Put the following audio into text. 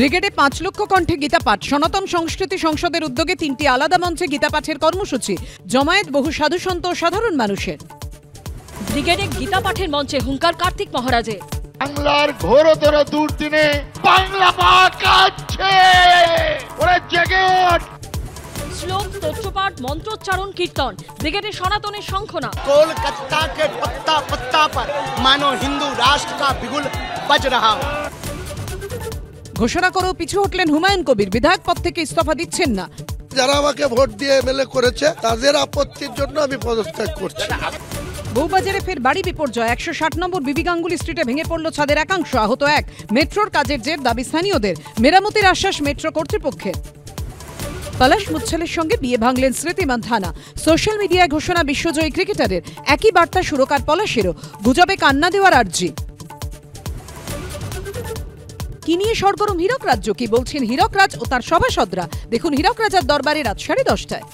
ব্রিগেডে ৫ লক্ষ কণ্ঠে গীতা পাঠ। সনাতন সংস্কৃতি সংসদের উদ্যোগে ৩টি আলাদা মঞ্চে গীতা পাঠের কর্মসূচি। জমায়েত বহু সাধুসন্ত ও সাধারণ মানুষের। ব্রিগেডে গীতা পাঠের মঞ্চে হুঙ্কার কার্তিক মহারাজে। বাংলার ঘোরতর দুর্দিনে বাংলা মা কাঁদছে, ওরা জেগে ওঠ। শ্লোক, স্তোত্রপাঠ, মন্ত্রোচ্চারণ, কীর্তন। ব্রিগেডে সনাতনের শঙ্খনা। कोलकाता के पत्ता पत्ता पर मानो हिंदू राष्ट्र का बिगुल बज रहा हो। ঘোষণা করেও পিছু হটলেন হুমায়ুন কবির। বিধায়ক পদ থেকে ইস্তফা দিচ্ছেন না। যারা আমাকে ভোট দিয়ে এমএলএ করেছে তাদের আপত্তির জন্য আমি পদত্যাগ করছি। বউবাজারে ফের বাড়ি বিপর্যয়। ১৬০ নম্বর বিবি গাঙ্গুলি স্ট্রিটে ভেঙে পড়ল ছাদের একাংশ, আহত এক। মেট্রোর কাজের জের, দাবি স্থানীয়দের। মেরামতির আশ্বাস মেট্রো কর্তৃপক্ষের। পলাশ মুচ্ছলের সঙ্গে বিয়ে ভাঙলেন স্মৃতি মান্ধানা। সোশ্যাল মিডিয়ায় ঘোষণা বিশ্বজয়ী ক্রিকেটারের। একই বার্তা সুরকার পলাশেরও। গুজবে কান্না দেওয়ার আর্জি। কি নিয়ে সরগরম হীরক রাজ্য, কি বলছেন হীরক রাজ ও তার সভাসদরা? দেখুন হীরক রাজার দরবারে রাত 10:30টায়।